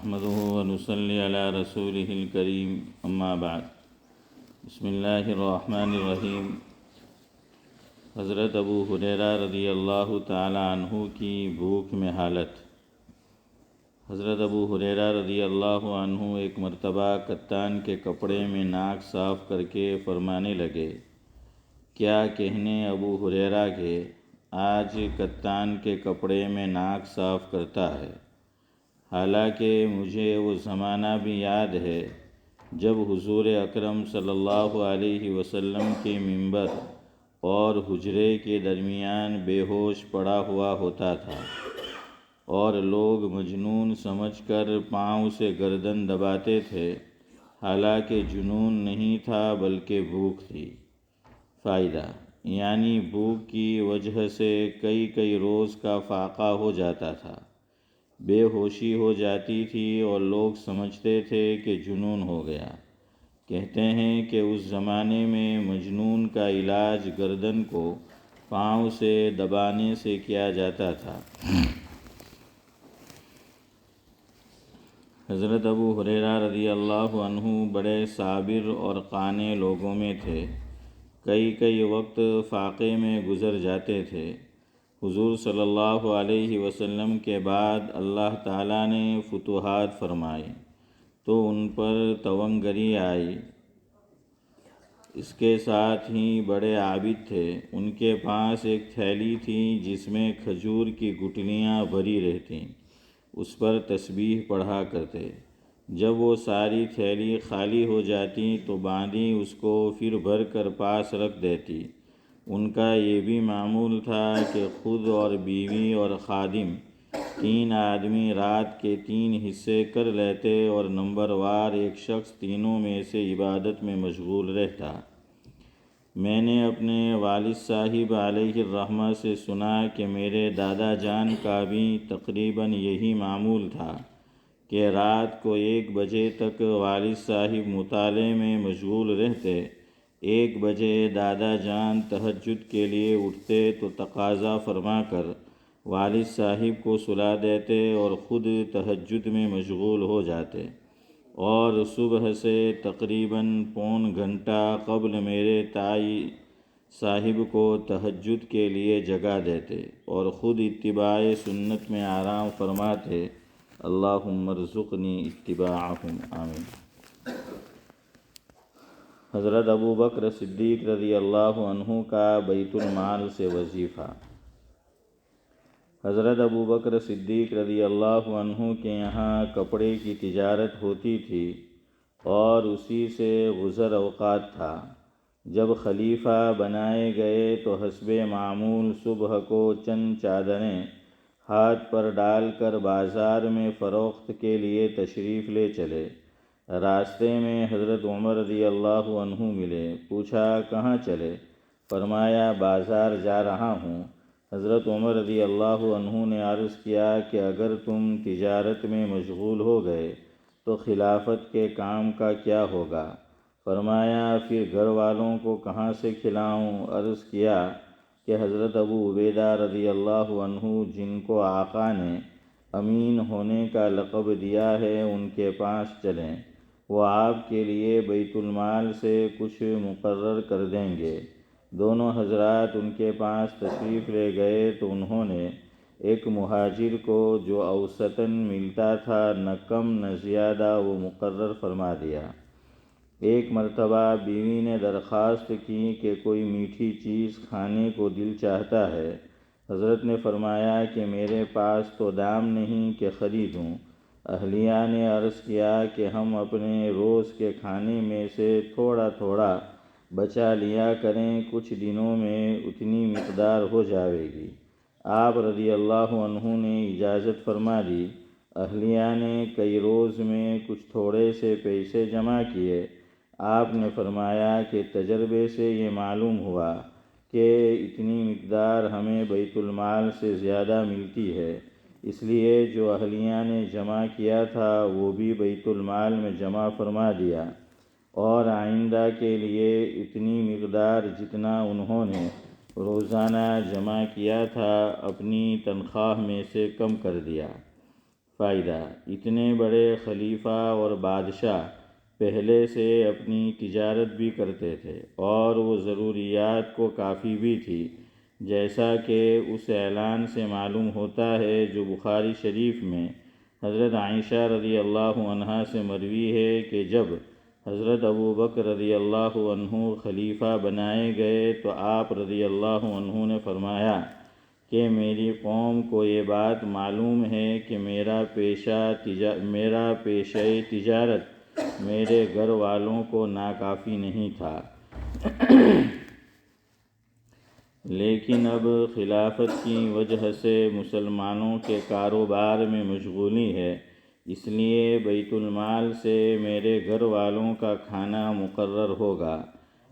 نحمده ونصلي على رسوله الكريم اما بعد بسم اللہ الرحمن الرحیم۔ حضرت ابو ہریرہ رضی اللہ تعالی عنہ کی بھوک میں حالت۔ حضرت ابو ہریرہ رضی اللہ عنہ ایک مرتبہ کتان کے کپڑے میں ناک صاف کر کے فرمانے لگے، کیا کہنے ابو ہریرہ کے آج کتان کے کپڑے میں ناک صاف کرتا ہے، حالانکہ مجھے وہ زمانہ بھی یاد ہے جب حضور اکرم صلی اللہ علیہ وسلم کے منبر اور حجرے کے درمیان بے ہوش پڑا ہوا ہوتا تھا اور لوگ مجنون سمجھ کر پاؤں سے گردن دباتے تھے، حالانکہ جنون نہیں تھا بلکہ بھوک تھی۔ فائدہ یعنی بھوک کی وجہ سے کئی روز کا فاقہ ہو جاتا تھا، بے ہوشی ہو جاتی تھی اور لوگ سمجھتے تھے کہ جنون ہو گیا۔ کہتے ہیں کہ اس زمانے میں مجنون کا علاج گردن کو پاؤں سے دبانے سے کیا جاتا تھا۔ حضرت ابو ہریرہ رضی اللہ عنہ بڑے صابر اور قانع لوگوں میں تھے، کئی وقت فاقے میں گزر جاتے تھے۔ حضور صلی اللہ علیہ وسلم کے بعد اللہ تعالیٰ نے فتوحات فرمائی تو ان پر توانگری آئی۔ اس کے ساتھ ہی بڑے عابد تھے، ان کے پاس ایک تھیلی تھی جس میں کھجور کی گٹھلیاں بھری رہتیں، اس پر تسبیح پڑھا کرتے۔ جب وہ ساری تھیلی خالی ہو جاتی تو باندھی اس کو پھر بھر کر پاس رکھ دیتی۔ ان کا یہ بھی معمول تھا کہ خود اور بیوی اور خادم 3 آدمی رات کے 3 حصے کر لیتے اور نمبر وار ایک شخص تینوں میں سے عبادت میں مشغول رہتا۔ میں نے اپنے والد صاحب علیہ الرحمہ سے سنا کہ میرے دادا جان کا بھی تقریباً یہی معمول تھا کہ رات کو 1 بجے تک والد صاحب مطالعے میں مشغول رہتے۔ 1 بجے دادا جان تہجد کے لیے اٹھتے تو تقاضا فرما کر والد صاحب کو سلا دیتے اور خود تہجد میں مشغول ہو جاتے، اور صبح سے تقریباً پون گھنٹہ قبل میرے تائی صاحب کو تہجد کے لیے جگا دیتے اور خود اتباع سنت میں آرام فرماتے۔ اللہم ارزقنی اتباعہم، آمین۔ حضرت ابو بکر صدیق رضی اللہ عنہ کا بیت المال سے وظیفہ۔ حضرت ابو بکر صدیق رضی اللہ عنہ کے یہاں کپڑے کی تجارت ہوتی تھی اور اسی سے گزر اوقات تھا۔ جب خلیفہ بنائے گئے تو حسب معمول صبح کو چند چادریں ہاتھ پر ڈال کر بازار میں فروخت کے لیے تشریف لے چلے۔ راستے میں حضرت عمر رضی اللہ عنہ ملے، پوچھا کہاں چلے؟ فرمایا بازار جا رہا ہوں۔ حضرت عمر رضی اللہ عنہ نے عرض کیا کہ اگر تم تجارت میں مشغول ہو گئے تو خلافت کے کام کا کیا ہوگا؟ فرمایا پھر گھر والوں کو کہاں سے کھلاؤں؟ عرض کیا کہ حضرت ابو عبیدہ رضی اللہ عنہ جن کو آقا نے امین ہونے کا لقب دیا ہے ان کے پاس چلیں، وہ آپ کے لیے بیت المال سے کچھ مقرر کر دیں گے۔ دونوں حضرات ان کے پاس تشریف لے گئے تو انہوں نے ایک مہاجر کو جو اوسطاً ملتا تھا نہ کم نہ زیادہ وہ مقرر فرما دیا۔ ایک مرتبہ بیوی نے درخواست کی کہ کوئی میٹھی چیز کھانے کو دل چاہتا ہے۔ حضرت نے فرمایا کہ میرے پاس تو دام نہیں کہ خریدوں۔ اہلیہ نے عرض کیا کہ ہم اپنے روز کے کھانے میں سے تھوڑا بچا لیا کریں، کچھ دنوں میں اتنی مقدار ہو جائے گی۔ آپ رضی اللہ عنہ نے اجازت فرما دی۔ اہلیہ نے کئی روز میں کچھ تھوڑے سے پیسے جمع کیے۔ آپ نے فرمایا کہ تجربے سے یہ معلوم ہوا کہ اتنی مقدار ہمیں بیت المال سے زیادہ ملتی ہے، اس لیے جو اہلیہ نے جمع کیا تھا وہ بھی بیت المال میں جمع فرما دیا، اور آئندہ کے لیے اتنی مقدار جتنا انہوں نے روزانہ جمع کیا تھا اپنی تنخواہ میں سے کم کر دیا۔ فائدہ، اتنے بڑے خلیفہ اور بادشاہ پہلے سے اپنی تجارت بھی کرتے تھے اور وہ ضروریات کو کافی بھی تھی، جیسا کہ اس اعلان سے معلوم ہوتا ہے جو بخاری شریف میں حضرت عائشہ رضی اللہ عنہا سے مروی ہے کہ جب حضرت ابو بکر رضی اللہ عنہ خلیفہ بنائے گئے تو آپ رضی اللہ عنہ نے فرمایا کہ میری قوم کو یہ بات معلوم ہے کہ میرا پیشہ تجارت میرے گھر والوں کو ناکافی نہیں تھا، لیکن اب خلافت کی وجہ سے مسلمانوں کے کاروبار میں مشغولی ہے، اس لیے بیت المال سے میرے گھر والوں کا کھانا مقرر ہوگا۔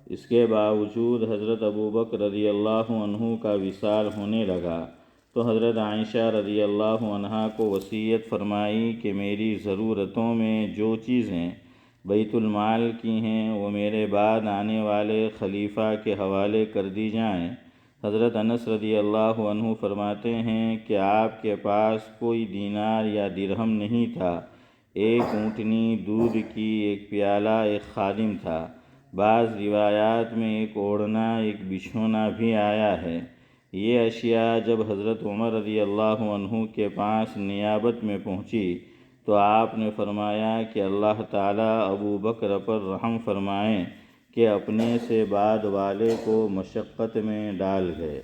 اس کے باوجود حضرت ابو بکر رضی اللہ عنہ کا وصال ہونے لگا تو حضرت عائشہ رضی اللہ عنہا کو وصیت فرمائی کہ میری ضرورتوں میں جو چیزیں بیت المال کی ہیں وہ میرے بعد آنے والے خلیفہ کے حوالے کر دی جائیں۔ حضرت انس رضی اللہ عنہ فرماتے ہیں کہ آپ کے پاس کوئی دینار یا درہم نہیں تھا، ایک اونٹنی دودھ کی، ایک پیالہ، ایک خادم تھا، بعض روایات میں ایک اوڑھنا، ایک بچھونا بھی آیا ہے۔ یہ اشیاء جب حضرت عمر رضی اللہ عنہ کے پاس نیابت میں پہنچی تو آپ نے فرمایا کہ اللہ تعالیٰ ابو بکر پر رحم فرمائیں کہ اپنے سے بعد والے کو مشقت میں ڈال گئے۔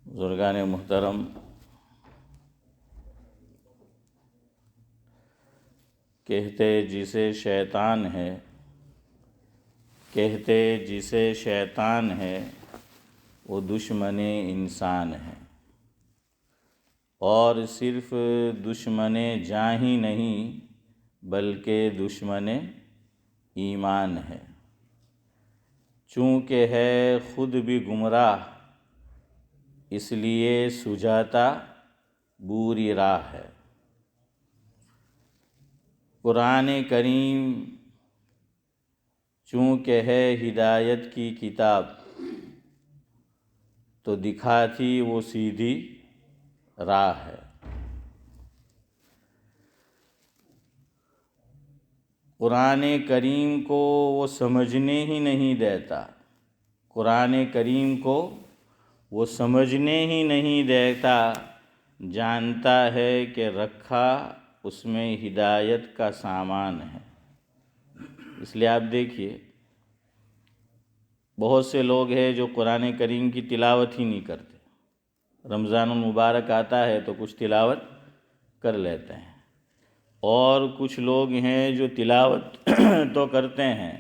بزرگان محترم، کہتے جسے شیطان ہے وہ دشمن انسان ہے، اور صرف دشمن جاں ہی نہیں بلکہ دشمن ایمان ہے، چونکہ ہے خود بھی گمراہ اس لیے سجاتا بری راہ ہے۔ قرآن کریم چونکہ ہے ہدایت کی کتاب تو دکھاتی وہ سیدھی راہ ہے۔ قرآن کریم کو وہ سمجھنے ہی نہیں دیتا، قرآن کریم کو وہ سمجھنے ہی نہیں دیتا، جانتا ہے کہ رکھا اس میں ہدایت کا سامان ہے۔ اس لیے آپ دیکھیے بہت سے لوگ ہیں جو قرآن کریم کی تلاوت ہی نہیں کرتے، رمضان المبارک آتا ہے تو کچھ تلاوت کر لیتے ہیں، اور کچھ لوگ ہیں جو تلاوت تو کرتے ہیں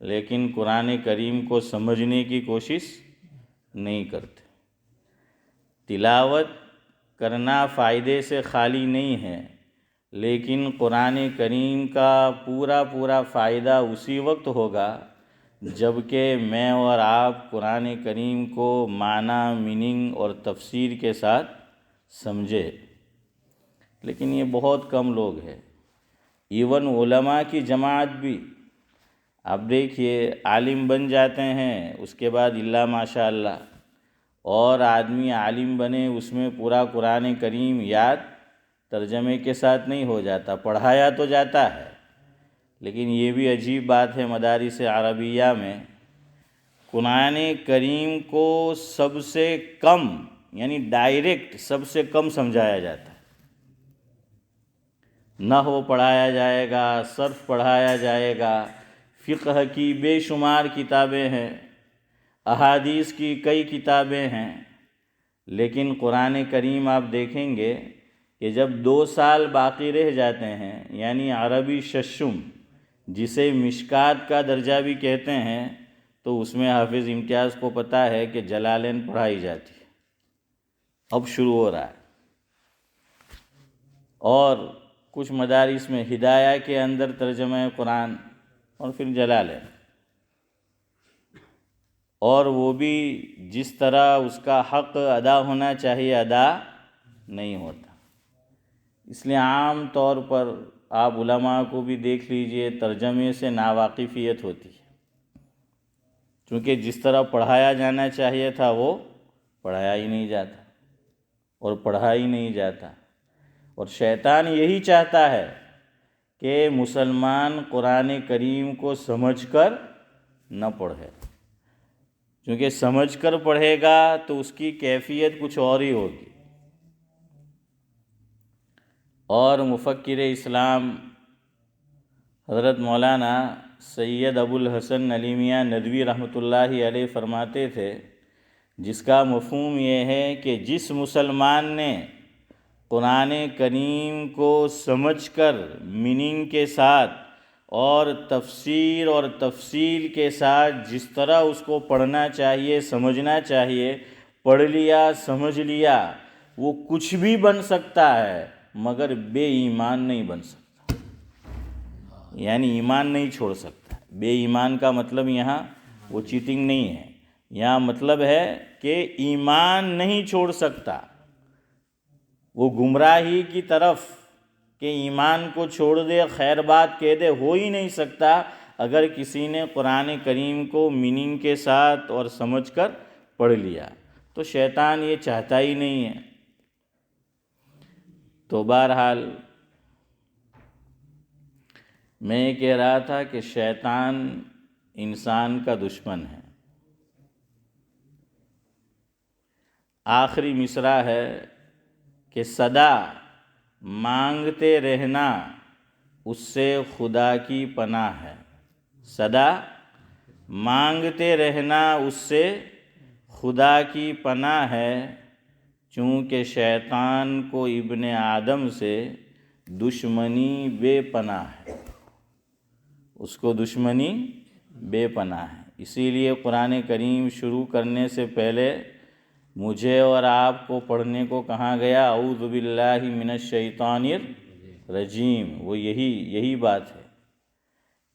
لیکن قرآن کریم کو سمجھنے کی کوشش نہیں کرتے۔ تلاوت کرنا فائدے سے خالی نہیں ہے، لیکن قرآن کریم کا پورا فائدہ اسی وقت ہوگا جبکہ میں اور آپ قرآن کریم کو معنی، میننگ اور تفسیر کے ساتھ سمجھے، لیکن یہ بہت کم لوگ ہیں۔ ایون علماء کی جماعت بھی آپ دیکھیے عالم بن جاتے ہیں، اس کے بعد الا ماشاء اللہ، اور آدمی عالم بنے اس میں پورا قرآن کریم یاد ترجمے کے ساتھ نہیں ہو جاتا، پڑھایا تو جاتا ہے، لیکن یہ بھی عجیب بات ہے مدارس عربیہ میں قرآن کریم کو سب سے کم یعنی ڈائریکٹ سب سے کم سمجھایا جاتا ہے۔ نحو پڑھایا جائے گا، صرف پڑھایا جائے گا، فقہ کی بے شمار کتابیں ہیں، احادیث کی کئی کتابیں ہیں، لیکن قرآن کریم آپ دیکھیں گے کہ جب 2 سال باقی رہ جاتے ہیں، یعنی عربی ششم جسے مشکات کا درجہ بھی کہتے ہیں، تو اس میں حافظ امتیاز کو پتہ ہے کہ جلالین پڑھائی جاتی ہے، اب شروع ہو رہا ہے، اور کچھ مدارس میں ہدایہ کے اندر ترجمہ قرآن اور پھر جلالین۔ اور وہ بھی جس طرح اس کا حق ادا ہونا چاہیے ادا نہیں ہوتا۔ اس لیے عام طور پر آپ علماء کو بھی دیکھ لیجئے، ترجمے سے ناواقفیت ہوتی ہے، چونکہ جس طرح پڑھایا جانا چاہیے تھا وہ پڑھایا ہی نہیں جاتا اور پڑھا ہی نہیں جاتا۔ اور شیطان یہی چاہتا ہے کہ مسلمان قرآن کریم کو سمجھ کر نہ پڑھے، کیونکہ سمجھ کر پڑھے گا تو اس کی کیفیت کچھ اور ہی ہوگی۔ اور مفکر اسلام حضرت مولانا سید ابو الحسن علی میاں ندوی رحمۃ اللہ علیہ فرماتے تھے، جس کا مفہوم یہ ہے کہ جس مسلمان نے قرآن کریم کو سمجھ کر میننگ کے ساتھ اور تفسیر اور تفصیل کے ساتھ جس طرح اس کو پڑھنا چاہیے، سمجھنا چاہیے، پڑھ لیا، سمجھ لیا، وہ کچھ بھی بن سکتا ہے مگر بے ایمان نہیں بن سکتا، یعنی ایمان نہیں چھوڑ سکتا۔ بے ایمان کا مطلب یہاں وہ چیٹنگ نہیں ہے، یہاں مطلب ہے کہ ایمان نہیں چھوڑ سکتا، وہ گمراہی کی طرف کہ ایمان کو چھوڑ دے، خیر بات کہہ دے، ہو ہی نہیں سکتا اگر کسی نے قرآن کریم کو میننگ کے ساتھ اور سمجھ کر پڑھ لیا۔ تو شیطان یہ چاہتا ہی نہیں ہے۔ تو بہرحال میں یہ کہہ رہا تھا کہ شیطان انسان کا دشمن ہے۔ آخری مصرع ہے کہ سدا مانگتے رہنا اس سے خدا کی پناہ ہے، سدا مانگتے رہنا اس سے خدا کی پناہ ہے، چونکہ شیطان کو ابن آدم سے دشمنی بے پناہ ہے، اس کو دشمنی بے پناہ ہے۔ اسی لیے قرآن کریم شروع کرنے سے پہلے مجھے اور آپ کو پڑھنے کو کہا گیا اعوذ باللہ من الشیطان الرجیم۔ وہ یہی بات ہے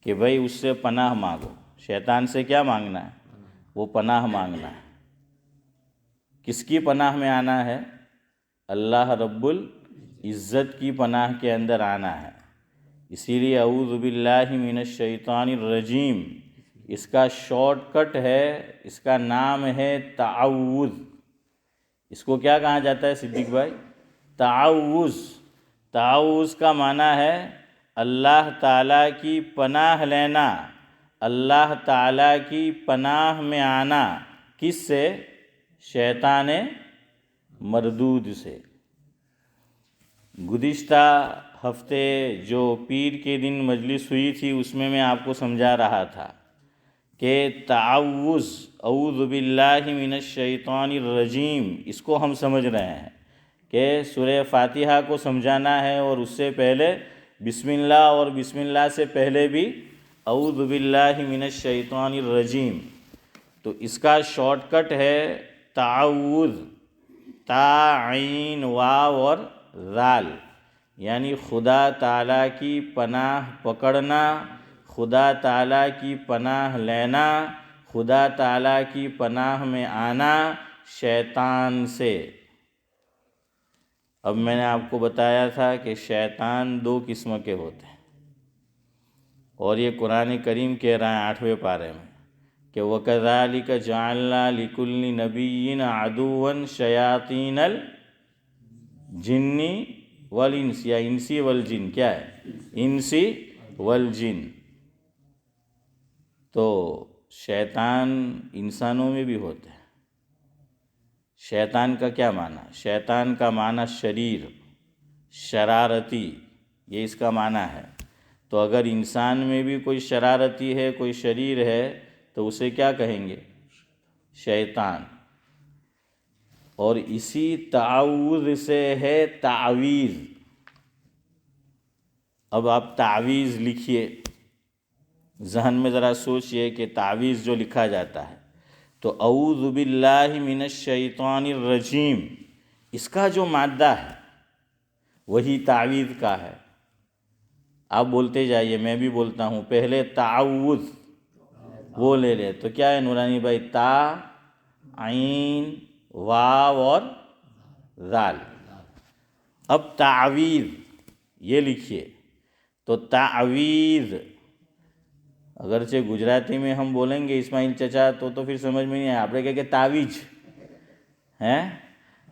کہ بھئی اس سے پناہ مانگو۔ شیطان سے کیا مانگنا ہے؟ وہ پناہ مانگنا ہے۔ کس کی پناہ میں آنا ہے؟ اللہ رب العزت کی پناہ کے اندر آنا ہے۔ اسی لیے اعوذ باللہ من الشیطان الرجیم اس کا شارٹ کٹ ہے، اس کا نام ہے تعوذ۔ اس کو کیا کہا جاتا ہے صدیق بھائی؟ تعوذ۔ تعوذ کا معنی ہے اللہ تعالیٰ کی پناہ لینا، اللہ تعالیٰ کی پناہ میں آنا۔ کس سے؟ شیطان مردود سے۔ گزشتہ ہفتے جو پیر کے دن مجلس ہوئی تھی اس میں آپ کو سمجھا رہا تھا کہ تعوذ اعوذ باللہ من الشیطان الرجیم اس کو ہم سمجھ رہے ہیں کہ سورہ فاتحہ کو سمجھانا ہے، اور اس سے پہلے بسم اللہ، اور بسم اللہ سے پہلے بھی اعوذ باللہ من الشیطان الرجیم۔ تو اس کا شارٹ کٹ ہے تعوذ، تا عین واو اور ذال، یعنی خدا تعالیٰ کی پناہ پکڑنا، خدا تعالیٰ کی پناہ لینا، خدا تعالیٰ کی پناہ میں آنا شیطان سے۔ اب میں نے آپ کو بتایا تھا کہ شیطان دو قسم کے ہوتے ہیں، اور یہ قرآن کریم کہہ رہا ہے 8ویں پارے میں کہ وَكَذَلِكَ جَعَلْنَا لِكُلِّ نَبِيٍّ عَدُوًّا شَيَاطِينَ الْجِنِّ وَالْإِنسِ، یا انسی والجن، کیا ہے؟ انسی والجن۔ تو شیطان انسانوں میں بھی ہوتے ہیں۔ شیطان کا کیا معنی؟ شیطان کا معنی شریر، شرارتی، یہ اس کا معنی ہے۔ تو اگر انسان میں بھی کوئی شرارتی ہے، کوئی شریر ہے، تو اسے کیا کہیں گے؟ شیطان۔ اور اسی تعوذ سے ہے تعویذ۔ اب آپ تعویذ لکھیے، ذہن میں ذرا سوچئے کہ تعویذ جو لکھا جاتا ہے تو اعوذ باللہ من الشیطان الرجیم، اس کا جو مادہ ہے وہی تعویذ کا ہے۔ آپ بولتے جائیے، میں بھی بولتا ہوں، پہلے تعوذ، وہ لے لے. تو کیا ہے نورانی بھائی؟ تا، عین، واو اور ذال. اب تعویذ یہ لکھیے. تو تعویذ اگرچہ گجراتی میں ہم بولیں گے اسماعیل چچا تو پھر سمجھ میں نہیں آئے. آپ نے کہا کہ تعویذ ہیں.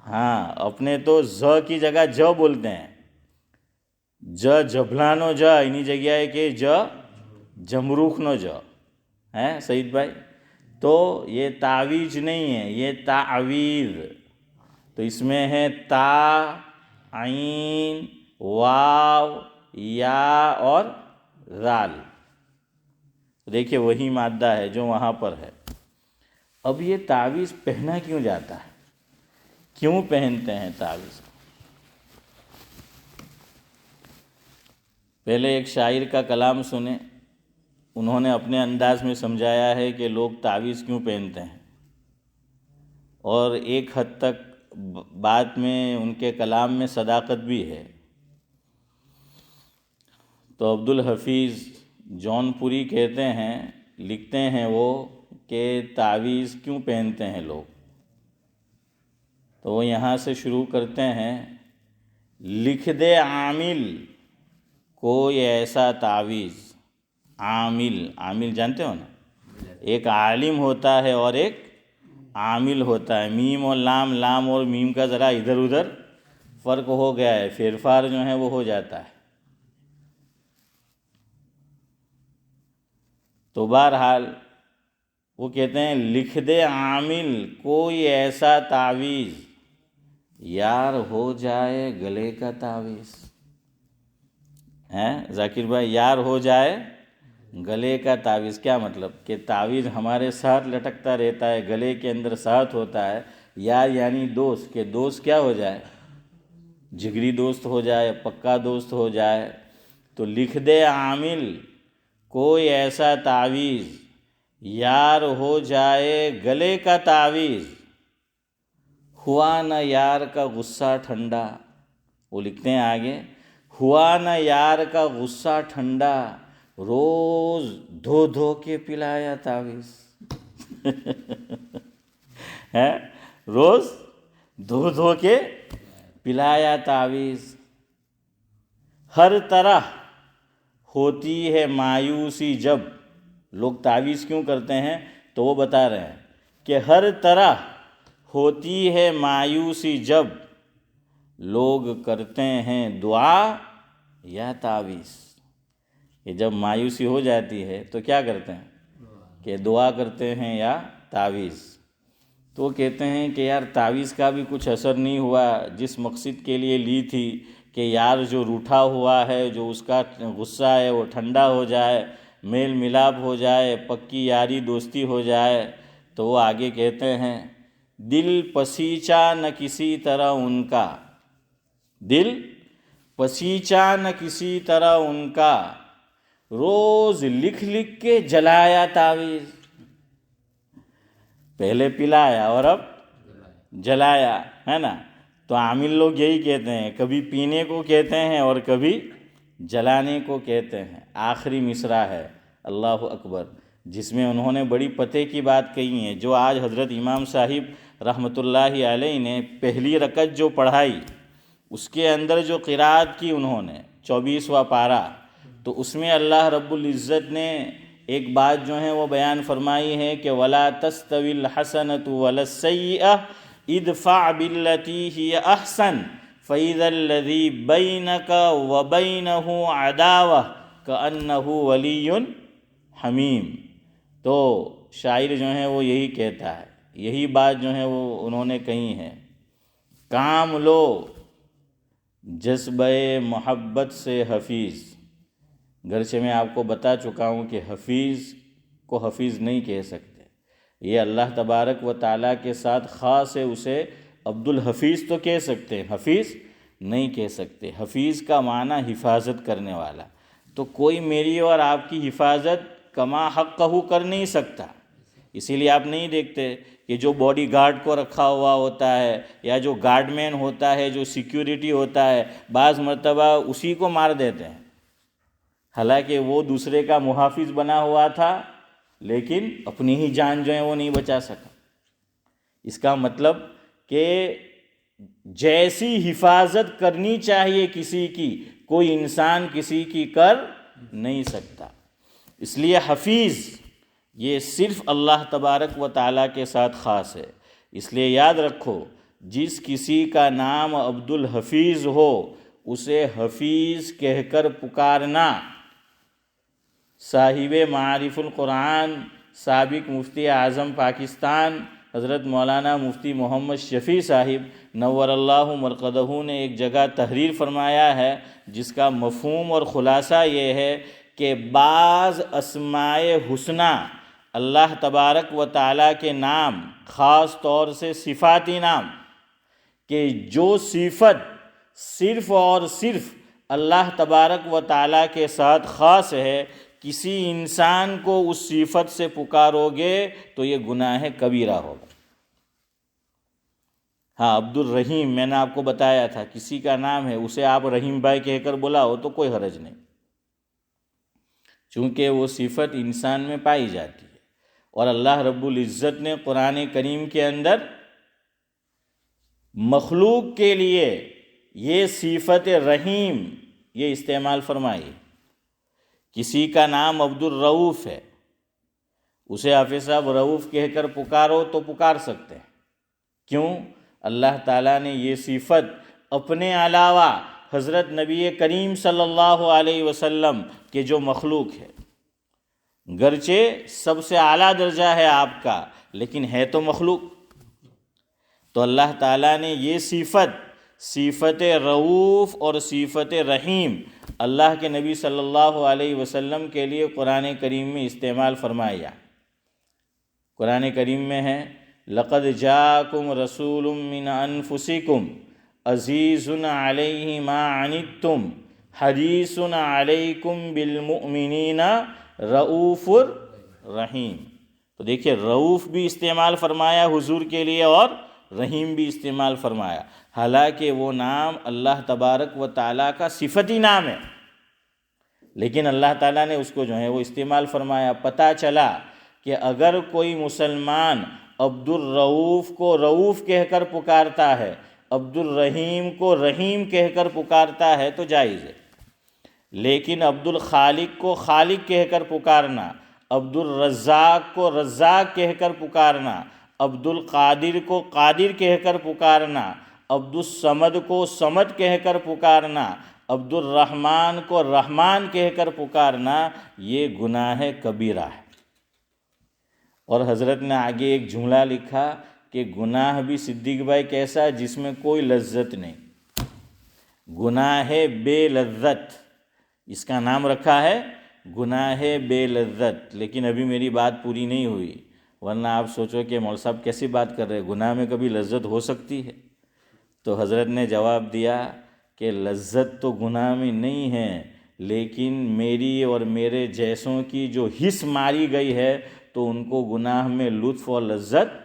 ہاں اپنے تو ز کی جگہ ج بولتے ہیں. جبلانو ج انہی جگہ ہے کہ جمروخ نو ج ہے سعید بھائی. تو یہ تعویذ نہیں ہے، یہ تعویذ. تو اس میں ہے تا، عین، واو، یا اور ذال. دیکھیے وہی مادہ ہے جو وہاں پر ہے. اب یہ تعویذ پہنا کیوں جاتا ہے؟ کیوں پہنتے ہیں تعویذ؟ پہلے ایک شاعر کا کلام سنیں. انہوں نے اپنے انداز میں سمجھایا ہے کہ لوگ تعویذ کیوں پہنتے ہیں، اور ایک حد تک بات میں ان کے کلام میں صداقت بھی ہے. تو عبدالحفیظ جون پوری کہتے ہیں، لکھتے ہیں وہ کہ تعویذ کیوں پہنتے ہیں لوگ. تو وہ یہاں سے شروع کرتے ہیں. لکھ دے عامل کوئی ایسا تعویذ. عامل جانتے ہو نا؟ ایک عالم ہوتا ہے اور ایک عامل ہوتا ہے. میم اور لام اور میم کا ذرا ادھر ادھر فرق ہو گیا ہے، پھیرفار جو ہے وہ ہو جاتا ہے. تو بہرحال وہ کہتے ہیں لکھ دے عامل کوئی ایسا تعویذ، یار ہو جائے گلے کا تعویذ. ہیں ذاکر بھائی؟ یار ہو جائے گلے کا تعویذ کیا مطلب؟ کہ تعویذ ہمارے ساتھ لٹکتا رہتا ہے، گلے کے اندر ساتھ ہوتا ہے. یار یعنی دوست، کہ دوست کیا ہو جائے؟ جگری دوست ہو جائے، پکا دوست ہو جائے. تو لکھ دے عامل کوئی ایسا تعویذ، یار ہو جائے گلے کا تعویذ. ہوا نہ یار کا غصہ ٹھنڈا. وہ لکھتے ہیں آگے، ہوا نہ یار کا غصہ ٹھنڈا، روز دھو دھو کے پلایا تعویذ. ہے روز دھو دھو کے پلایا تعویذ. ہر طرح ہوتی ہے مایوسی جب. لوگ تعویذ کیوں کرتے ہیں تو وہ بتا رہے ہیں کہ ہر طرح ہوتی ہے مایوسی جب، لوگ کرتے ہیں دعا یا تعویذ. کہ جب مایوسی ہو جاتی ہے تو کیا کرتے ہیں؟ کہ دعا کرتے ہیں یا تعویذ. تو کہتے ہیں کہ یار تعویذ کا بھی کچھ اثر نہیں ہوا جس مقصد کے لیے لی تھی، کہ یار جو روٹھا ہوا ہے، جو اس کا غصہ ہے وہ ٹھنڈا ہو جائے، میل ملاپ ہو جائے، پکی یاری دوستی ہو جائے. تو وہ آگے کہتے ہیں، دل پسیچا نہ کسی طرح ان کا، دل پسیچا نہ کسی طرح ان کا، روز لکھ لکھ کے جلایا تعویذ. پہلے پلایا اور اب جلایا، ہے نا؟ تو عامل لوگ یہی کہتے ہیں، کبھی پینے کو کہتے ہیں اور کبھی جلانے کو کہتے ہیں. آخری مصرع ہے اللہ اکبر، جس میں انہوں نے بڑی پتے کی بات کہی ہے، جو آج حضرت امام صاحب رحمۃ اللہ علیہ نے پہلی رکعت جو پڑھائی، اس کے اندر جو قرات کی انہوں نے 24واں پارہ، تو اس میں اللہ رب العزت نے ایک بات جو ہے وہ بیان فرمائی ہے کہ وَلَا تَسْتَوِي الْحَسَنَةُ وَلَا السَّيِّئَةُ اِدْفَعْ بِالَّتِي هِيَ أَحْسَنُ فَإِذَا الَّذِي بَيْنَكَ وَبَيْنَهُ عَدَاوَةٌ كَأَنَّهُ وَلِيٌّ حَمِيمٌ. تو شاعر جو ہے وہ یہی کہتا ہے، یہی بات جو ہے وہ انہوں نے کہی ہے. کام لو جذبہ محبت سے حفیظ. گرچہ میں آپ کو بتا چکا ہوں کہ حفیظ کو حفیظ نہیں کہہ سکتے، یہ اللہ تبارک و تعالیٰ کے ساتھ خاص ہے. اسے عبد الحفیظ تو کہہ سکتے ہیں، حفیظ نہیں کہہ سکتے. حفیظ کا معنی حفاظت کرنے والا. تو کوئی میری اور آپ کی حفاظت کما حقہ کر نہیں سکتا. اسی لیے آپ نہیں دیکھتے کہ جو باڈی گارڈ کو رکھا ہوا ہوتا ہے یا جو گارڈ مین ہوتا ہے، جو سیکیورٹی ہوتا ہے، بعض مرتبہ اسی کو مار دیتے ہیں، حالانکہ وہ دوسرے کا محافظ بنا ہوا تھا لیکن اپنی ہی جان جو ہے وہ نہیں بچا سکا۔ اس کا مطلب کہ جیسی حفاظت کرنی چاہیے کسی کی، کوئی انسان کسی کی کر نہیں سکتا۔ اس لیے حفیظ یہ صرف اللہ تبارک و تعالیٰ کے ساتھ خاص ہے۔ اس لیے یاد رکھو، جس کسی کا نام عبد الحفیظ ہو اسے حفیظ کہہ کر پکارنا۔ صاحب معارف القرآن، سابق مفتی اعظم پاکستان حضرت مولانا مفتی محمد شفیع صاحب نور اللہ مرقدہ نے ایک جگہ تحریر فرمایا ہے، جس کا مفہوم اور خلاصہ یہ ہے کہ بعض اسمائے حسنہ اللہ تبارک و تعالیٰ کے نام، خاص طور سے صفاتی نام، کہ جو صفت صرف اور صرف اللہ تبارک و تعالیٰ کے ساتھ خاص ہے، کسی انسان کو اس صفت سے پکارو گے تو یہ گناہ کبیرہ ہوگا۔ ہاں، عبد الرحیم میں نے آپ کو بتایا تھا، کسی کا نام ہے اسے آپ رحیم بھائی کہہ کر بلاؤ تو کوئی حرج نہیں، چونکہ وہ صفت انسان میں پائی جاتی ہے۔ اور اللہ رب العزت نے قرآن کریم کے اندر مخلوق کے لیے یہ صفت رحیم یہ استعمال فرمائی۔ کسی کا نام عبد الرؤوف ہے، اسے حافظ صاحب رؤوف کہہ کر پکارو تو پکار سکتے ہیں۔ کیوں؟ اللہ تعالیٰ نے یہ صفت اپنے علاوہ حضرت نبی کریم صلی اللہ علیہ وسلم کے جو مخلوق ہے، گرچہ سب سے اعلیٰ درجہ ہے آپ کا، لیکن ہے تو مخلوق، تو اللہ تعالیٰ نے یہ صفت رؤوف اور صفت رحیم اللہ کے نبی صلی اللہ علیہ وسلم کے لیے قرآن کریم میں استعمال فرمایا۔ قرآن کریم میں ہے لَقَدْ جَاءَكُمْ رَسُولٌ مِّنْ أَنفُسِكُمْ عَزِيزٌ عَلَيْهِ مَا عَنِتُّمْ حَرِيصٌ عَلَيْكُمْ بِالْمُؤْمِنِينَ رؤوف رحیم۔ تو دیکھیے، رؤوف بھی استعمال فرمایا حضور کے لیے اور رحیم بھی استعمال فرمایا، حالانکہ وہ نام اللہ تبارک و تعالیٰ کا صفتی نام ہے، لیکن اللہ تعالیٰ نے اس کو جو ہے وہ استعمال فرمایا۔ پتہ چلا کہ اگر کوئی مسلمان عبد الرؤوف کو رؤوف کہہ کر پکارتا ہے، عبد الرحیم کو رحیم کہہ کر پکارتا ہے تو جائز ہے، لیکن عبد الخالق کو خالق کہہ کر پکارنا، عبد الرزاق کو رزاق کہہ کر پکارنا، عبد القادر کو قادر کہہ کر پکارنا، عبد الصمد کو صمد کہہ کر پکارنا، عبد الرحمن کو رحمان کہہ کر پکارنا، یہ گناہ کبیرہ ہے۔ اور حضرت نے آگے ایک جملہ لکھا کہ گناہ بھی صدیق بھائی کیسا، جس میں کوئی لذت نہیں، گناہ بے لذت، اس کا نام رکھا ہے گناہ بے لذت۔ لیکن ابھی میری بات پوری نہیں ہوئی، ورنہ آپ سوچو کہ مول صاحب کیسی بات کر رہے، گناہ میں کبھی لذت ہو سکتی ہے؟ تو حضرت نے جواب دیا کہ لذت تو گناہ میں نہیں ہے، لیکن میری اور میرے جیسوں کی جو حس ماری گئی ہے تو ان کو گناہ میں لطف اور لذت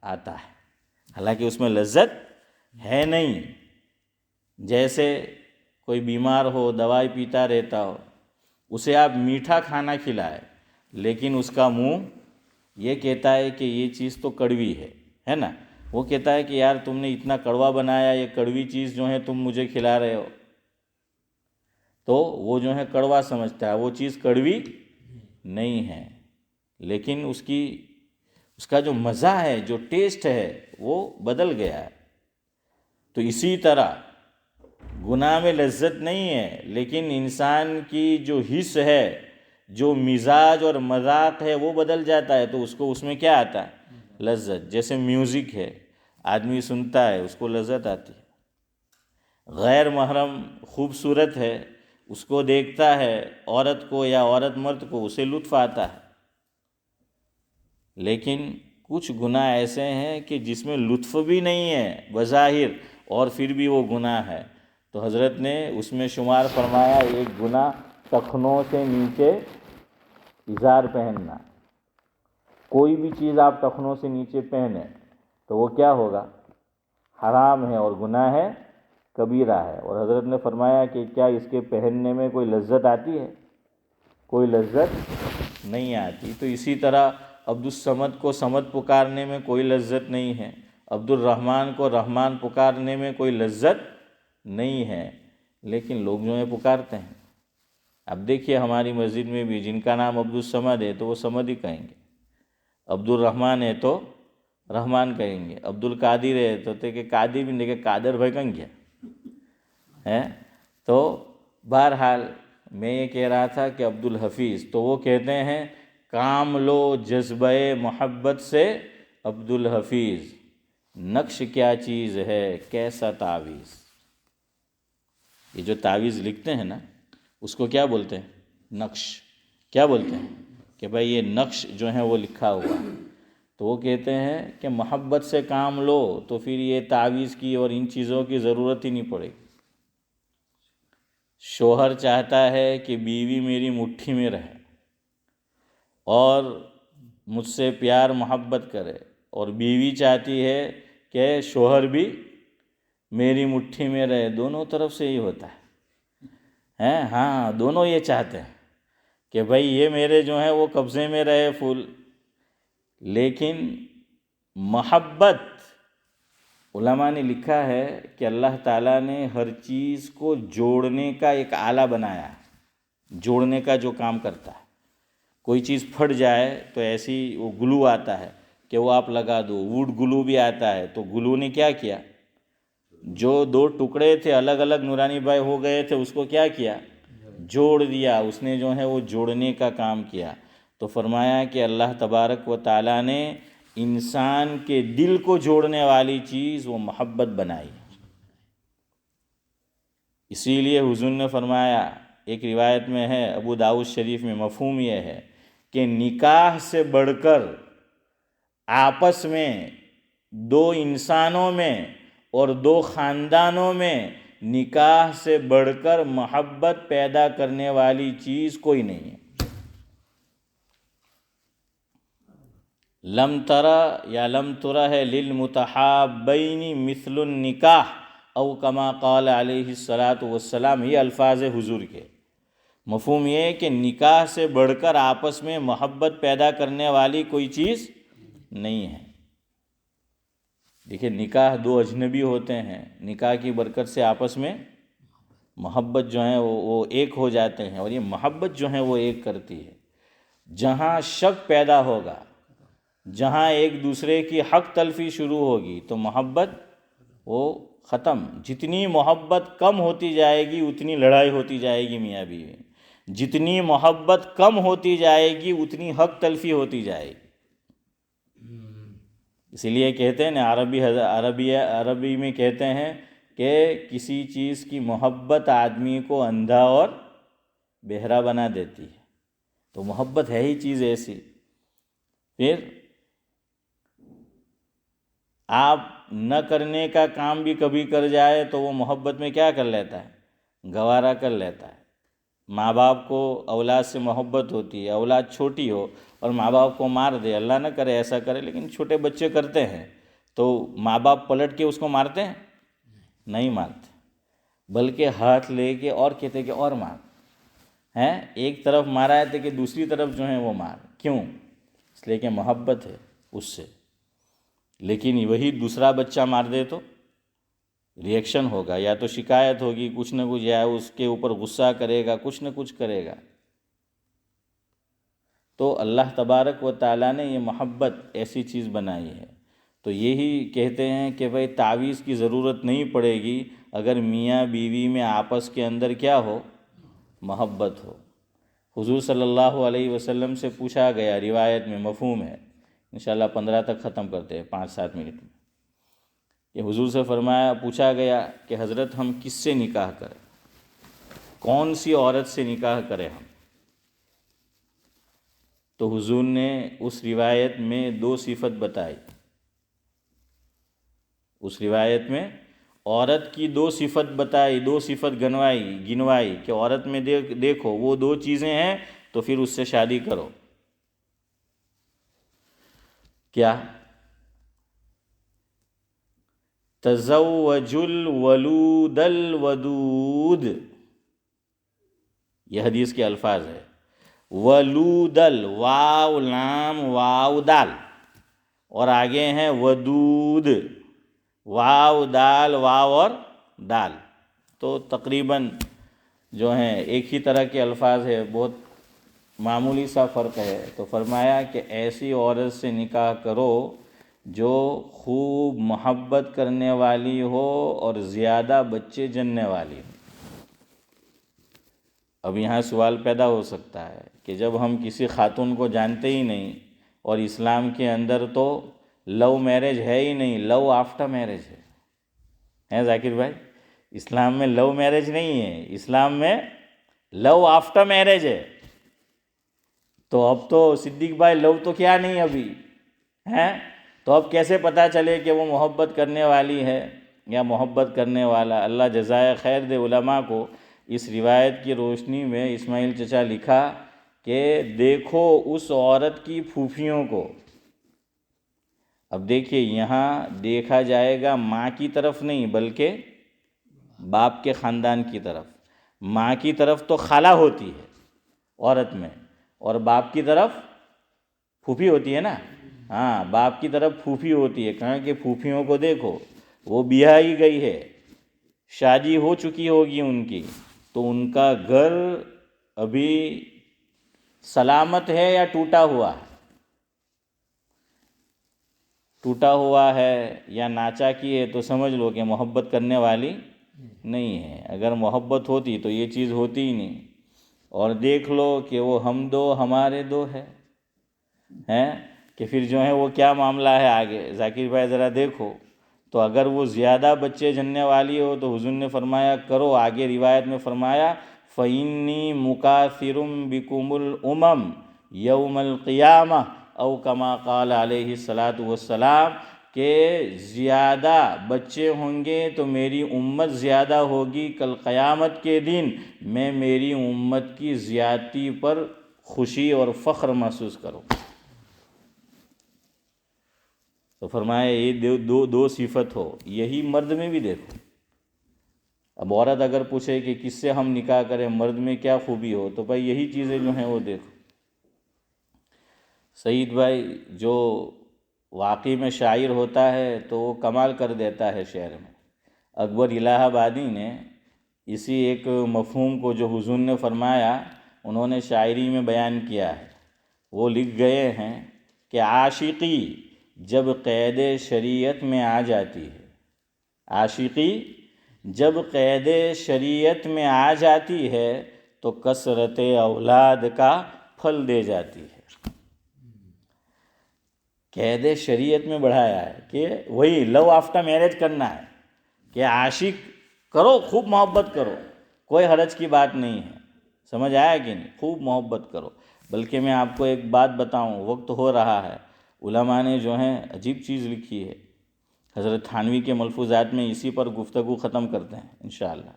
آتا ہے، حالانکہ اس میں لذت ہے نہیں۔ جیسے کوئی بیمار ہو، دوائی پیتا رہتا ہو، اسے آپ میٹھا کھانا کھلائے، لیکن اس کا منہ یہ کہتا ہے کہ یہ چیز تو کڑوی ہے نا، وہ کہتا ہے کہ یار تم نے اتنا کڑوا بنایا، یہ کڑوی چیز جو ہے تم مجھے کھلا رہے ہو، تو وہ جو ہے کڑوا سمجھتا ہے، وہ چیز کڑوی نہیں ہے، لیکن اس کا جو مزہ ہے، جو ٹیسٹ ہے، وہ بدل گیا ہے۔ تو اسی طرح گناہ میں لذت نہیں ہے، لیکن انسان کی جو حس ہے، جو مزاج اور مذاق ہے، وہ بدل جاتا ہے، تو اس کو اس میں کیا آتا ہے؟ لذت۔ جیسے میوزک ہے، آدمی سنتا ہے، اس کو لذت آتی ہے۔ غیر محرم خوبصورت ہے، اس کو دیکھتا ہے، عورت کو یا عورت مرد کو، اسے لطف آتا ہے۔ لیکن کچھ گناہ ایسے ہیں کہ جس میں لطف بھی نہیں ہے بظاہر، اور پھر بھی وہ گناہ ہے، تو حضرت نے اس میں شمار فرمایا ایک گناہ ٹخنوں سے نیچے ازار پہننا۔ کوئی بھی چیز آپ ٹخنوں سے نیچے پہنیں تو وہ کیا ہوگا؟ حرام ہے اور گناہ ہے کبیرہ ہے۔ اور حضرت نے فرمایا کہ کیا اس کے پہننے میں کوئی لذت آتی ہے؟ کوئی لذت نہیں آتی. تو اسی طرح عبد الصمد کو صمد پکارنے میں کوئی لذت نہیں ہے، عبد الرحمن کو رحمان پکارنے میں کوئی لذت نہیں ہے، لیکن لوگ جو ہے پکارتے ہیں. اب دیکھیے ہماری مسجد میں بھی جن کا نام عبد الصمد ہے تو وہ صمد ہی کہیں گے، عبد الرحمن ہے تو رحمان کہیں گے، عبد القادر ہے تو کہ قادر بھی نہیں کہ قادر بھائی کہیں گے ہے. تو بہرحال میں یہ کہہ رہا تھا کہ عبد الحفیظ تو وہ کہتے ہیں کام لو جذبہ محبت سے عبد الحفیظ، نقش کیا چیز ہے کیسا تعویذ. یہ جو تعویذ لکھتے ہیں نا اس کو کیا بولتے ہیں؟ نقش. کیا بولتے ہیں کہ بھائی یہ نقش جو ہے وہ لکھا ہوا ہے. تو وہ کہتے ہیں کہ محبت سے کام لو تو پھر یہ تعویذ کی اور ان چیزوں کی ضرورت ہی نہیں پڑے گی. شوہر چاہتا ہے کہ بیوی میری مٹھی میں رہے اور مجھ سے پیار محبت کرے، اور بیوی چاہتی ہے کہ شوہر بھی میری مٹھی میں رہے. دونوں طرف سے ہی ہوتا ہے ہاں، دونوں یہ چاہتے ہیں کہ بھائی یہ میرے جو ہیں وہ قبضے میں رہے پھول. لیکن محبت، علماء نے لکھا ہے کہ اللہ تعالیٰ نے ہر چیز کو جوڑنے کا ایک آلہ بنایا ہے، جوڑنے کا جو کام کرتا ہے. کوئی چیز پھٹ جائے تو ایسی وہ گلو آتا ہے کہ وہ آپ لگا دو، ووڈ گلو بھی آتا ہے. تو گلو نے کیا کیا، جو دو ٹکڑے تھے الگ الگ نورانی بھائی ہو گئے تھے اس کو کیا کیا، جوڑ دیا. اس نے جو ہے وہ جوڑنے کا کام کیا. تو فرمایا کہ اللہ تبارک و تعالیٰ نے انسان کے دل کو جوڑنے والی چیز وہ محبت بنائی. اسی لیے حضور نے فرمایا، ایک روایت میں ہے ابو داؤد شریف میں، مفہوم یہ ہے کہ نکاح سے بڑھ کر آپس میں دو انسانوں میں اور دو خاندانوں میں نکاح سے بڑھ کر محبت پیدا کرنے والی چیز کوئی نہیں ہے. لم ترى یا لم ترى ہے للمتحابین مثل النکاح او کما قال علیہ الصلاۃ والسلام. یہ الفاظ حضور کے. مفہوم یہ ہے کہ نکاح سے بڑھ کر آپس میں محبت پیدا کرنے والی کوئی چیز نہیں ہے. دیکھیں نکاح دو اجنبی ہوتے ہیں، نکاح کی برکت سے آپس میں محبت جو ہے وہ ایک ہو جاتے ہیں، اور یہ محبت جو ہے وہ ایک کرتی ہے. جہاں شک پیدا ہوگا، جہاں ایک دوسرے کی حق تلفی شروع ہوگی تو محبت وہ ختم. جتنی محبت کم ہوتی جائے گی اتنی لڑائی ہوتی جائے گی میاں بیوی. جتنی محبت کم ہوتی جائے گی اتنی حق تلفی ہوتی جائے گی. اسی لیے کہتے ہیں نا عربی میں کہتے ہیں کہ کسی چیز کی محبت آدمی کو اندھا اور بہرا بنا دیتی ہے. تو محبت ہے ہی چیز ایسی. پھر آپ نہ کرنے کا کام بھی کبھی کر جائے تو وہ محبت میں کیا کر لیتا ہے، گوارا کر لیتا ہے. ماں باپ کو اولاد سے محبت ہوتی ہے، اولاد چھوٹی ہو اور ماں باپ کو مار دے، اللہ نہ کرے ایسا کرے، لیکن چھوٹے بچے کرتے ہیں تو ماں باپ پلٹ کے اس کو مارتے ہیں؟ نہیں مارتے، بلکہ ہاتھ لے کے اور کہتے کہ اور مار ہیں. ایک طرف مارا ہے کہ دوسری طرف جو ہے وہ مار. کیوں؟ اس لیے کہ محبت ہے اس سے. لیکن وہی دوسرا بچہ مار دے تو ری ایکشن ہوگا، یا تو شکایت ہوگی کچھ نہ کچھ، یا اس کے اوپر غصہ کرے گا، کچھ نہ کچھ کرے گا. تو اللہ تبارک و تعالیٰ نے یہ محبت ایسی چیز بنائی ہے. تو یہی کہتے ہیں کہ بھئی تعویذ کی ضرورت نہیں پڑے گی اگر میاں بیوی میں آپس کے اندر کیا ہو، محبت ہو. حضور صلی اللہ علیہ وسلم سے پوچھا گیا، روایت میں مفہوم ہے، انشاءاللہ 15 تک ختم کرتے ہیں 5-7 منٹ میں، کہ حضور سے پوچھا گیا کہ حضرت ہم کس سے نکاح کریں، کون سی عورت سے نکاح کریں ہم؟ تو حضور نے اس روایت میں 2 صفت بتائی. اس روایت میں عورت کی 2 صفت بتائی، 2 صفت گنوائی کہ عورت میں دیکھو وہ 2 چیزیں ہیں تو پھر اس سے شادی کرو. کیا؟ تزوج الولود الودود، یہ حدیث کے الفاظ ہے. ولودل، واو لام واو دال، اور آگے ہیں ودود، واو دال واو اور دال، تو تقریباً جو ہیں ایک ہی طرح کے الفاظ ہے، بہت معمولی سا فرق ہے۔ تو فرمایا کہ ایسی عورت سے نکاح کرو جو خوب محبت کرنے والی ہو اور زیادہ بچے جننے والی ہو۔ اب یہاں سوال پیدا ہو سکتا ہے کہ جب ہم کسی خاتون کو جانتے ہی نہیں، اور اسلام کے اندر تو لو میرج ہے ہی نہیں، لو آفٹر میرج ہے ذاکر بھائی؟ اسلام میں لو میرج نہیں ہے، اسلام میں لو آفٹر میرج ہے۔ تو اب تو صدیق بھائی لو تو کیا نہیں ابھی ہیں، تو اب کیسے پتہ چلے کہ وہ محبت کرنے والی ہے یا محبت کرنے والا؟ اللہ جزائے خیر دے علماء کو۔ اس روایت کی روشنی میں اسماعیل چچا لکھا کہ دیکھو اس عورت کی پھوپھیوں کو۔ اب دیکھیے یہاں دیکھا جائے گا ماں کی طرف نہیں بلکہ باپ کے خاندان کی طرف۔ ماں کی طرف تو خالہ ہوتی ہے عورت میں، اور باپ کی طرف پھوپھی ہوتی ہے نا۔ ہاں، باپ کی طرف پھوپھی ہوتی ہے، کہاں کہ پھوپھیوں کو دیکھو، وہ بیاہی گئی ہے، شادی ہو چکی ہوگی ان کی، تو ان کا گھر ابھی سلامت ہے یا ٹوٹا ہوا ہے؟ ٹوٹا ہوا ہے یا ناچا کی ہے تو سمجھ لو کہ محبت کرنے والی نہیں ہے۔ اگر محبت ہوتی تو یہ چیز ہوتی ہی نہیں۔ اور دیکھ لو کہ وہ ہم دو ہمارے دو ہے ہیں کہ پھر جو ہے وہ کیا معاملہ ہے آگے ذاکر بھائی ذرا دیکھو۔ تو اگر وہ زیادہ بچے جننے والی ہو تو حضور نے فرمایا کرو، آگے روایت میں فرمایا فَإِنِّي مُكَاثِرٌ بِكُمُ الْأُمَمَ يَوْمَ الْقِيَامَةِ او کما قال علیہ الصلاۃ والسلام، کہ زیادہ بچے ہوں گے تو میری امت زیادہ ہوگی کل قیامت کے دن، میں میری امت کی زیادتی پر خوشی اور فخر محسوس کروں۔ تو فرمایا یہ دو صفت ہو، یہی مرد میں بھی دیکھو۔ اب عورت اگر پوچھے کہ کس سے ہم نکاح کریں، مرد میں کیا خوبی ہو، تو بھائی یہی چیزیں جو ہیں وہ دیکھو۔ سعید بھائی جو واقعی میں شاعر ہوتا ہے تو وہ کمال کر دیتا ہے شعر میں۔ اکبر الہ آبادی نے اسی ایک مفہوم کو جو حضور نے فرمایا انہوں نے شاعری میں بیان کیا ہے۔ وہ لکھ گئے ہیں کہ عاشقی جب قید شریعت میں آ جاتی ہے، عاشقی جب قید شریعت میں آ جاتی ہے تو کثرت اولاد کا پھل دے جاتی ہے۔ قید شریعت میں بڑھایا ہے کہ وہی لو آفٹر میرج کرنا ہے، کہ عاشق کرو، خوب محبت کرو، کوئی حرج کی بات نہیں ہے۔ سمجھ آیا کہ نہیں؟ خوب محبت کرو۔ بلکہ میں آپ کو ایک بات بتاؤں، وقت ہو رہا ہے، علماء نے جو ہیں عجیب چیز لکھی ہے، حضرت تھانوی کے ملفوظات میں اسی پر گفتگو ختم کرتے ہیں انشاءاللہ۔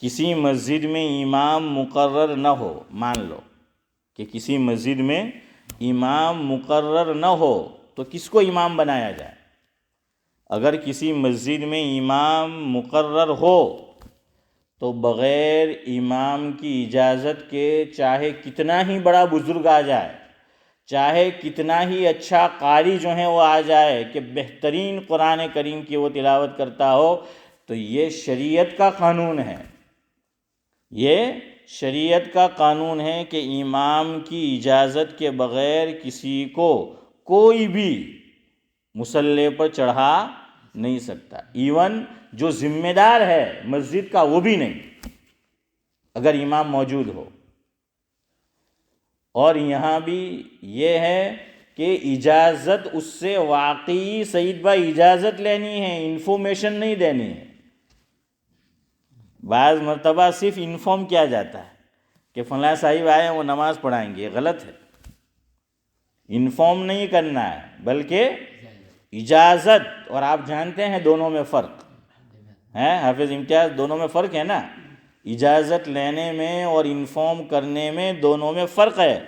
کسی مسجد میں امام مقرر نہ ہو، مان لو کہ کسی مسجد میں امام مقرر نہ ہو تو کس کو امام بنایا جائے؟ اگر کسی مسجد میں امام مقرر ہو تو بغیر امام کی اجازت کے چاہے کتنا ہی بڑا بزرگ آ جائے، چاہے کتنا ہی اچھا قاری جو ہے وہ آ جائے کہ بہترین قرآن کریم کی وہ تلاوت کرتا ہو، تو یہ شریعت کا قانون ہے، یہ شریعت کا قانون ہے کہ امام کی اجازت کے بغیر کسی کو کوئی بھی مصلی پر چڑھا نہیں سکتا، ایون جو ذمہ دار ہے مسجد کا وہ بھی نہیں، اگر امام موجود ہو۔ اور یہاں بھی یہ ہے کہ اجازت اس سے واقعی سعید بھائی اجازت لینی ہے، انفارمیشن نہیں دینی ہے۔ بعض مرتبہ صرف انفارم کیا جاتا ہے کہ فلاں صاحب آئے ہیں وہ نماز پڑھائیں گے، غلط ہے۔ انفارم نہیں کرنا ہے بلکہ اجازت، اور آپ جانتے ہیں دونوں میں فرق ہے حافظ امتیاز، دونوں میں فرق ہے نا، اجازت لینے میں اور انفارم کرنے میں دونوں میں فرق ہے۔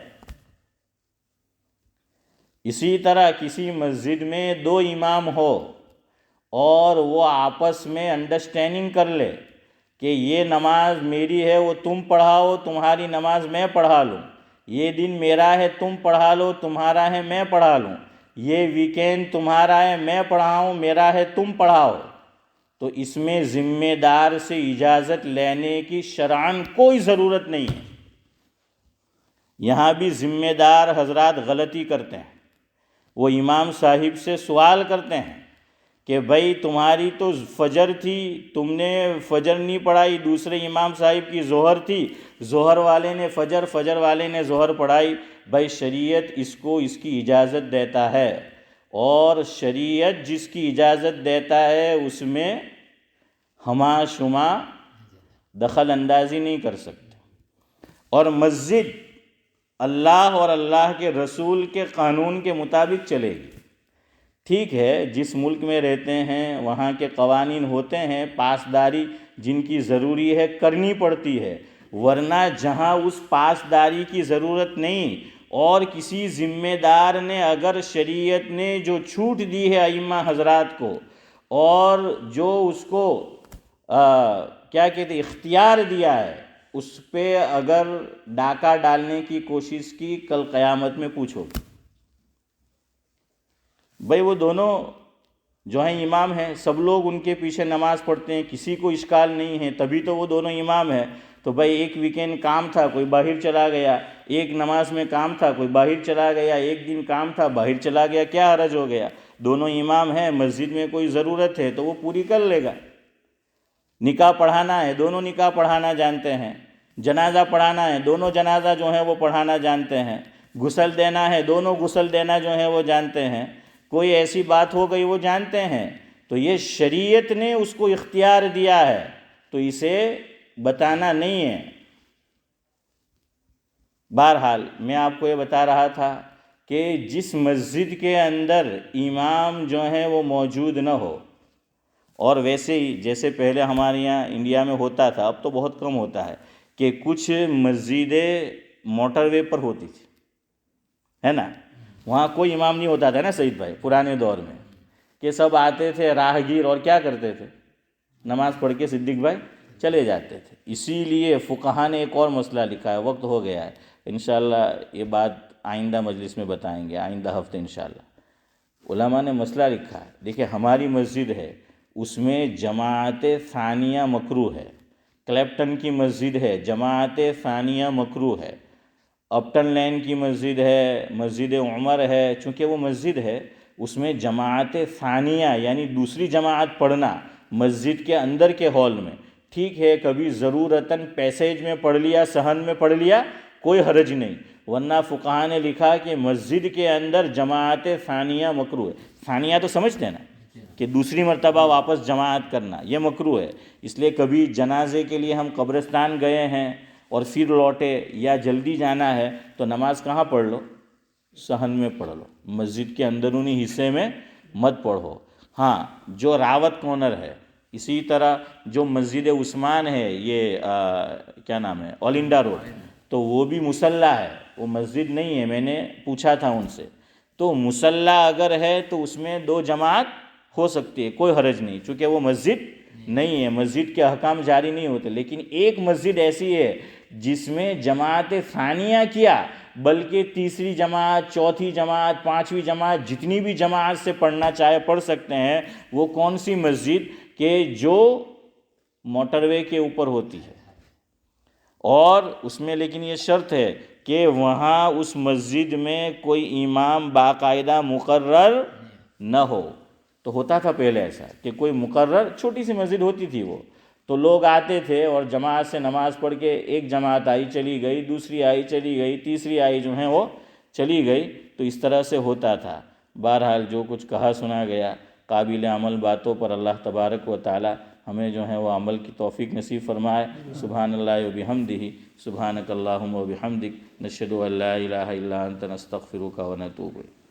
اسی طرح کسی مسجد میں دو امام ہو اور وہ آپس میں انڈرسٹینڈنگ کر لے کہ یہ نماز میری ہے وہ تم پڑھاؤ، تمہاری نماز میں پڑھا لوں، یہ دن میرا ہے تم پڑھا لو، تمہارا ہے میں پڑھا لوں، یہ ویکینڈ تمہارا ہے میں پڑھاؤں، میرا ہے تم پڑھاؤ، تو اس میں ذمہ دار سے اجازت لینے کی شرعاً کوئی ضرورت نہیں ہے۔ یہاں بھی ذمہ دار حضرات غلطی کرتے ہیں، وہ امام صاحب سے سوال کرتے ہیں کہ بھائی تمہاری تو فجر تھی، تم نے فجر نہیں پڑھائی، دوسرے امام صاحب کی ظہر تھی، ظہر والے نے فجر، فجر والے نے ظہر پڑھائی۔ بھائی شریعت اس کو اس کی اجازت دیتا ہے، اور شریعت جس کی اجازت دیتا ہے اس میں ہما شما دخل اندازی نہیں کر سکتے، اور مسجد اللہ اور اللہ کے رسول کے قانون کے مطابق چلے گی۔ ٹھیک ہے، جس ملک میں رہتے ہیں وہاں کے قوانین ہوتے ہیں، پاسداری جن کی ضروری ہے کرنی پڑتی ہے، ورنہ جہاں اس پاسداری کی ضرورت نہیں اور کسی ذمہ دار نے اگر شریعت نے جو چھوٹ دی ہے ائمہ حضرات کو، اور جو اس کو کیا کہتے اختیار دیا ہے، اس پہ اگر ڈاکہ ڈالنے کی کوشش کی، کل قیامت میں پوچھو۔ بھئی وہ دونوں جو ہیں امام ہیں، سب لوگ ان کے پیچھے نماز پڑھتے ہیں، کسی کو اشکال نہیں ہے، تبھی تو وہ دونوں امام ہیں۔ تو بھئی ایک ویکینڈ کام تھا کوئی باہر چلا گیا، ایک نماز میں کام تھا کوئی باہر چلا گیا، ایک دن کام تھا باہر چلا گیا، کیا حرج ہو گیا؟ دونوں امام ہیں، مسجد میں کوئی ضرورت ہے تو وہ پوری کر لے گا۔ نکاح پڑھانا ہے، دونوں نکاح پڑھانا جانتے ہیں، جنازہ پڑھانا ہے، دونوں جنازہ جو ہیں وہ پڑھانا جانتے ہیں، غسل دینا ہے، دونوں غسل دینا جو ہے وہ جانتے ہیں، کوئی ایسی بات ہو گئی وہ جانتے ہیں، تو یہ شریعت نے اس کو اختیار دیا ہے تو اسے بتانا نہیں ہے۔ بہرحال میں آپ کو یہ بتا رہا تھا کہ جس مسجد کے اندر امام جو ہیں وہ موجود نہ ہو، اور ویسے ہی جیسے پہلے ہمارے یہاں انڈیا میں ہوتا تھا، اب تو بہت کم ہوتا ہے، کہ کچھ مسجدیں موٹر وے پر ہوتی تھی، ہے نا، وہاں کوئی امام نہیں ہوتا تھا نا سعید بھائی، پرانے دور میں، کہ سب آتے تھے راہگیر اور کیا کرتے تھے، نماز پڑھ کے صدیق بھائی چلے جاتے تھے۔ اسی لیے فقہا نے ایک اور مسئلہ لکھا ہے، وقت ہو گیا ہے، انشاءاللہ یہ بات آئندہ مجلس میں بتائیں گے، آئندہ ہفتے انشاءاللہ۔ علماء نے مسئلہ لکھا ہے، دیکھیں ہماری مسجد ہے اس میں جماعت ثانیہ مکروہ ہے، کلیپٹن کی مسجد ہے جماعت ثانیہ مکروہ ہے، اپٹن لین کی مسجد ہے، مسجد عمر ہے، چونکہ وہ مسجد ہے اس میں جماعت ثانیہ یعنی دوسری جماعت پڑھنا مسجد کے اندر کے ہال میں ٹھیک ہے، کبھی ضرورتاً پیسیج میں پڑھ لیا، صحن میں پڑھ لیا، کوئی حرج نہیں، ورنہ فقہا نے لکھا کہ مسجد کے اندر جماعت ثانیہ مکروہ ہے۔ ثانیہ تو سمجھتے ہیں نا کہ دوسری مرتبہ واپس جماعت کرنا، یہ مکروہ ہے۔ اس لیے کبھی جنازے کے لیے ہم قبرستان گئے ہیں اور پھر لوٹے یا جلدی جانا ہے تو نماز کہاں پڑھ لو؟ صحن میں پڑھ لو، مسجد کے اندرونی حصے میں مت پڑھو۔ ہاں جو راوت کارنر ہے، اسی طرح جو مسجد عثمان ہے، یہ کیا نام ہے، آل انڈیا روڈ، تو وہ بھی مصلی ہے، وہ مسجد نہیں ہے، میں نے پوچھا تھا ان سے، تو مصلی اگر ہے تو اس میں دو جماعت ہو سکتی ہے، کوئی حرج نہیں، چونکہ وہ مسجد نہیں ہے، مسجد کے احکام جاری نہیں ہوتے۔ لیکن ایک مسجد ایسی ہے جس میں جماعت ثانیہ کیا بلکہ تیسری جماعت، چوتھی جماعت، پانچویں جماعت، جتنی بھی جماعت سے پڑھنا چاہے پڑھ سکتے ہیں۔ وہ کون سی مسجد؟ کہ جو موٹر وے کے اوپر ہوتی ہے، اور اس میں لیکن یہ شرط ہے کہ وہاں اس مسجد میں کوئی امام باقاعدہ مقرر نہ ہو۔ تو ہوتا تھا پہلے ایسا کہ کوئی مقرر، چھوٹی سی مسجد ہوتی تھی وہ، تو لوگ آتے تھے اور جماعت سے نماز پڑھ کے ایک جماعت آئی چلی گئی، دوسری آئی چلی گئی، تیسری آئی جو ہیں وہ چلی گئی، تو اس طرح سے ہوتا تھا۔ بہرحال جو کچھ کہا سنا گیا قابل عمل باتوں پر اللہ تبارک و تعالی ہمیں جو ہے وہ عمل کی توفیق نصیب فرمائے۔ سبحان اللہ و بحمدہ، سبحانک اللہم و بحمدک، نشہد ان لا الہ الا انت، نستغفرک و نتوب الیک۔